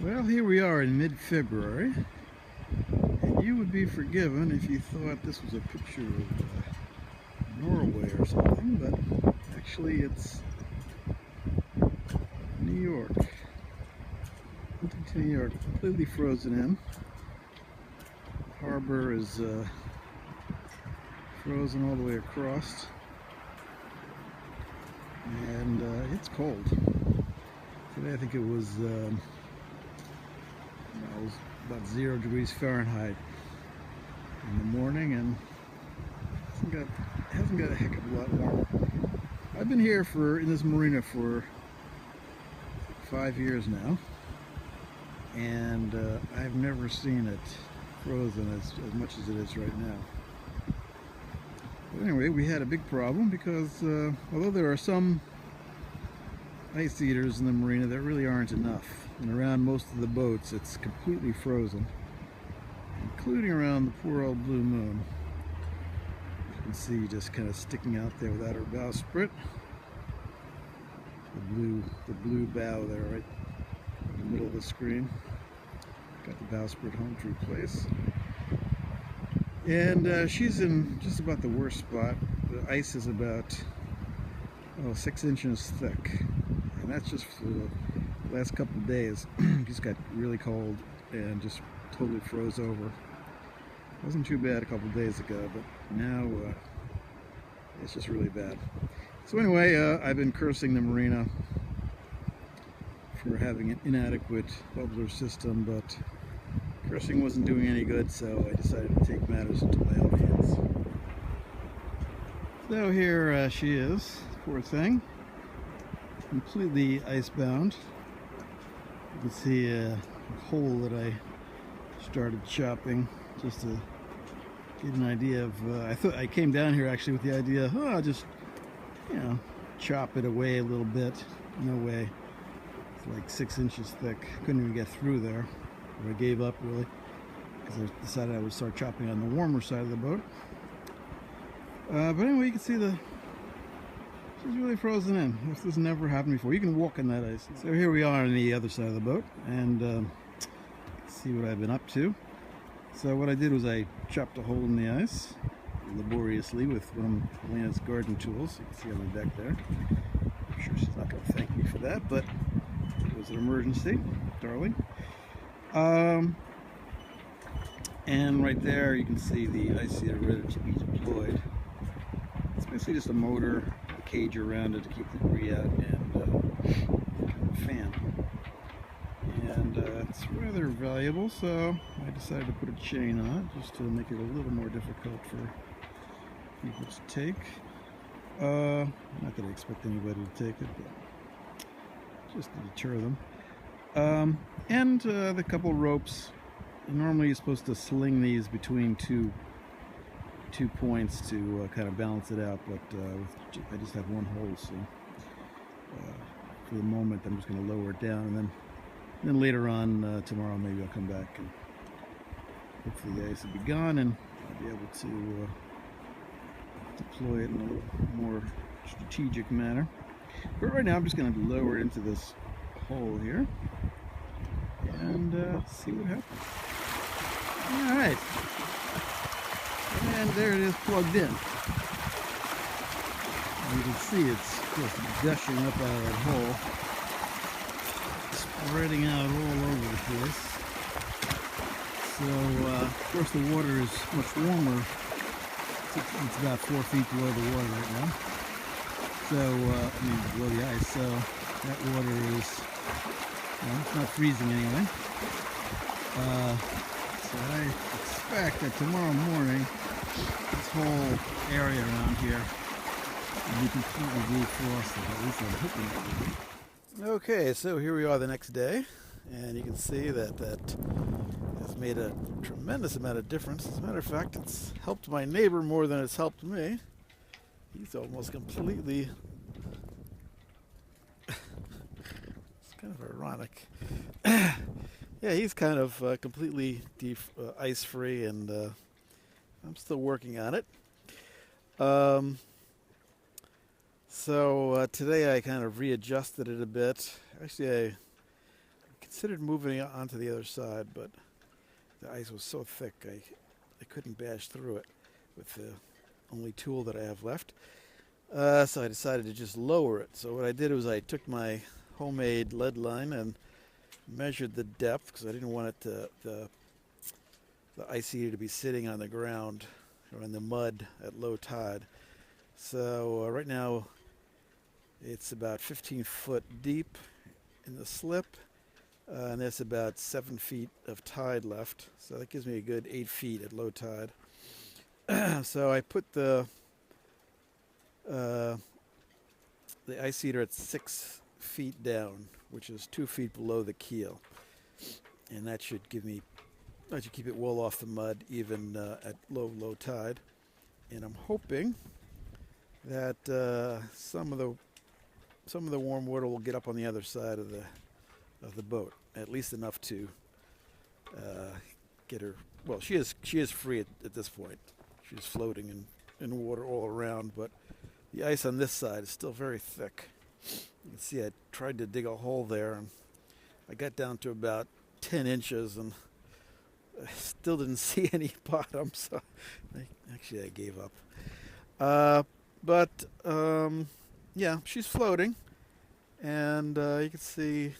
Well, here we are in mid-February, and you would be forgiven if you thought this was a picture of Norway or something, but actually it's New York. Huntington, New York, completely frozen in. The harbor is frozen all the way across, and it's cold. Today I think it was about 0 degrees Fahrenheit in the morning, and hasn't got a heck of a lot warmer. I've been here in this marina for 5 years now, and I've never seen it frozen as much as it is right now. But anyway, we had a big problem because although there are some ice eaters in the marina, there really aren't enough. And around most of the boats, it's completely frozen, including around the poor old Blue Moon. You can see just kind of sticking out there without her bowsprit. The blue bow there, right in the middle of the screen. Got the bowsprit home to replace. And she's in just about the worst spot. The ice is about 6 inches thick, and that's just for the last couple of days. It just got really cold and just totally froze over. It wasn't too bad a couple of days ago, but now it's just really bad. So anyway, I've been cursing the marina for having an inadequate bubbler system, but cursing wasn't doing any good, so I decided to take matters into my own hands. So here she is, poor thing, completely icebound. You can see a hole that I started chopping just to get an idea of. I came down here actually with the idea, I'll just chop it away a little bit. No way. It's like 6 inches thick. Couldn't even get through there. I gave up really because I decided I would start chopping on the warmer side of the boat. But anyway, you can see she's really frozen in. This has never happened before. You can walk in that ice. So here we are on the other side of the boat, and see what I've been up to. So what I did was I chopped a hole in the ice laboriously with one of Elena's garden tools. You can see on the deck there. I'm sure she's not going to thank me for that, but it was an emergency, darling. And right there you can see the ice eater ready to be deployed. It's basically just a motor, a cage around it to keep the debris out, and kind of a fan. And it's rather valuable, so I decided to put a chain on it just to make it a little more difficult for people to take. Not that I expect anybody to take it, but just to deter them. And the couple ropes. Normally you're supposed to sling these between two points to kind of balance it out, but I just have one hole, so for the moment I'm just going to lower it down, and then later on tomorrow maybe I'll come back and hopefully the ice will be gone and I'll be able to deploy it in a little more strategic manner. But right now I'm just going to lower it into this hole here and see what happens. Alright, and there it is plugged in. And you can see it's just gushing up out of that hole, spreading out all over the place. So, of course the water is much warmer. It's about 4 feet below the water right now. So, below the ice. So, that water is, it's not freezing anyway. So I expect that tomorrow morning this whole area around here will be completely defrosted. At least I'm hoping it will be. Okay, so here we are the next day, and you can see that has made a tremendous amount of difference. As a matter of fact, it's helped my neighbor more than it's helped me. He's almost completely... It's kind of ironic. Yeah, he's kind of completely ice-free, and I'm still working on it. So today I kind of readjusted it a bit. Actually, I considered moving it onto the other side, but the ice was so thick I couldn't bash through it with the only tool that I have left. So I decided to just lower it. So what I did was I took my homemade lead line and measured the depth because I didn't want it the ice eater to be sitting on the ground or in the mud at low tide. So right now it's about 15 foot deep in the slip, and there's about 7 feet of tide left. So that gives me a good 8 feet at low tide. So I put the ice eater at 6 feet down, which is 2 feet below the keel, and that should keep it well off the mud even at low tide. And I'm hoping that some of the warm water will get up on the other side of the boat, at least enough to get her. Well, she is free at this point. She's floating in water all around, but the ice on this side is still very thick. You can see I tried to dig a hole there, and I got down to about 10 inches, and I still didn't see any bottom, so I gave up. But yeah, she's floating, and you can see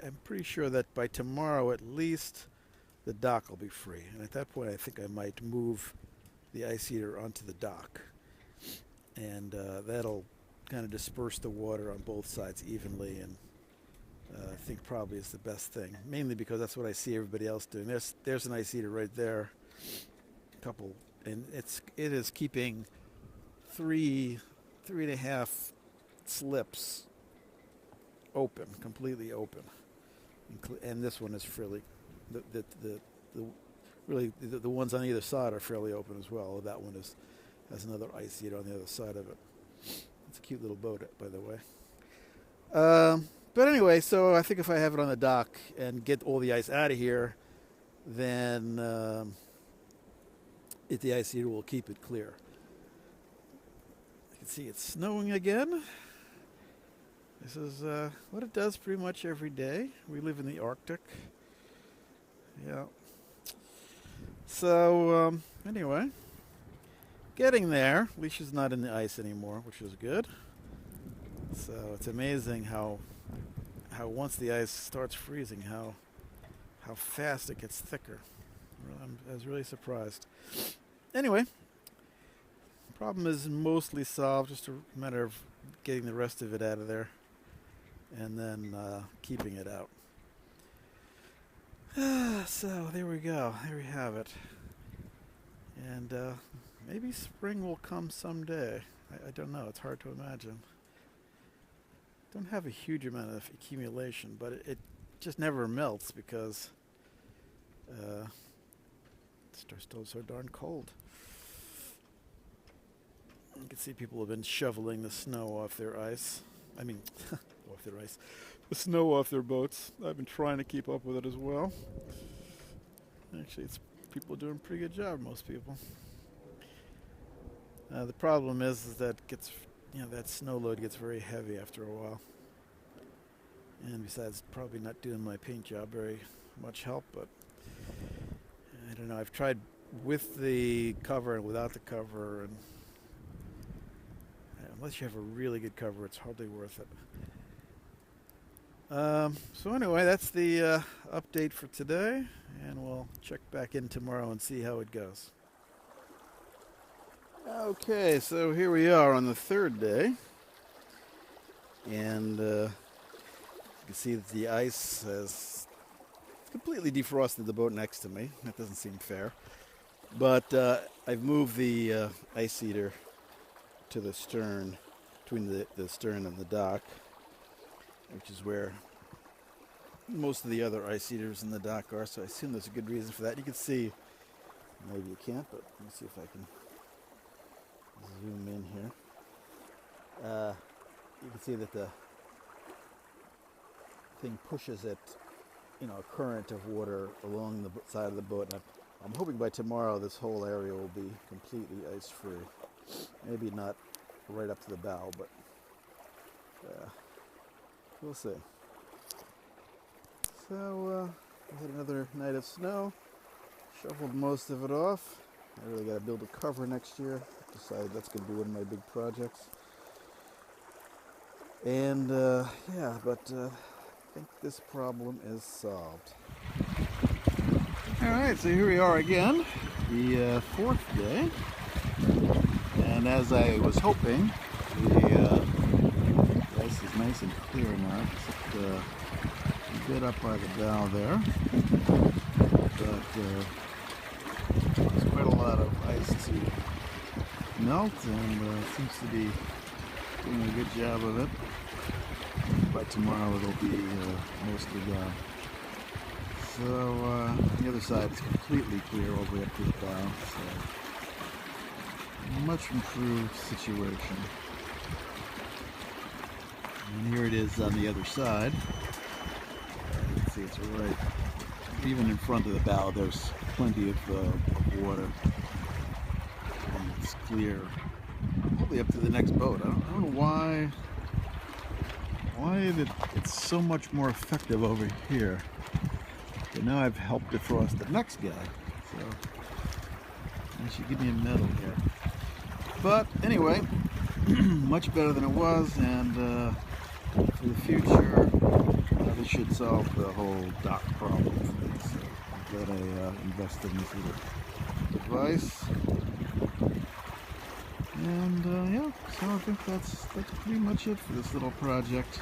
I'm pretty sure that by tomorrow at least the dock will be free. And at that point I think I might move the ice eater onto the dock, and that'll kind of disperse the water on both sides evenly, and I think probably is the best thing, mainly because that's what I see everybody else doing. There's an ice eater right there, and it is keeping three and a half slips open, completely open, and this one is fairly the ones on either side are fairly open as well. That one has another ice eater on the other side of it. It's a cute little boat, by the way. But anyway, so I think if I have it on the dock and get all the ice out of here, then the ice eater will keep it clear. You can see it's snowing again. This is what it does pretty much every day. We live in the Arctic. Yeah. So anyway, getting there. At least she's not in the ice anymore, which is good. So it's amazing how once the ice starts freezing, how fast it gets thicker. I was really surprised. Anyway, the problem is mostly solved. Just a matter of getting the rest of it out of there, and then keeping it out. So there we go. There we have it. And maybe spring will come someday. I don't know. It's hard to imagine. Don't have a huge amount of accumulation, but it just never melts because it's still so darn cold. You can see people have been shoveling the snow off their ice. I mean, off their ice. The snow off their boats. I've been trying to keep up with it as well. Actually, people are doing a pretty good job, most people. The problem is that that snow load gets very heavy after a while. And besides, probably not doing my paint job very much help, but I don't know. I've tried with the cover and without the cover, and unless you have a really good cover, it's hardly worth it. So anyway, that's the update for today, and we'll check back in tomorrow and see how it goes. Okay, so here we are on the third day, and you can see that the ice has completely defrosted the boat next to me. That doesn't seem fair, but I've moved the ice eater to the stern, between the stern and the dock, which is where most of the other ice eaters in the dock are, so I assume there's a good reason for that. You can see, maybe you can't, but let me see if I can zoom in here. You can see that the thing pushes it, a current of water along the side of the boat. And I'm hoping by tomorrow this whole area will be completely ice-free. Maybe not right up to the bow, but we'll see. So we had another night of snow. Shoveled most of it off. I really got to build a cover next year. Decided that's going to be one of my big projects. And yeah, but I think this problem is solved. Alright, so here we are again, the fourth day. And as I was hoping, the ice is nice and clear now, except a bit up by the bow there. But there's quite a lot of ice to melt, and seems to be doing a good job of it. By tomorrow it'll be mostly gone. So on the other side it's completely clear all the way up to the bow. So much improved situation. And here it is on the other side. You can see it's right, even in front of the bow there's plenty of water. And it's clear all the way up to the next boat. I don't know why it's so much more effective over here. But now I've helped defrost the next guy, so I should give me a medal here. But anyway, much better than it was, and for the future, this should solve the whole dock problem for me. So I'm glad I invested in this little device. And yeah, so I think that's pretty much it for this little project.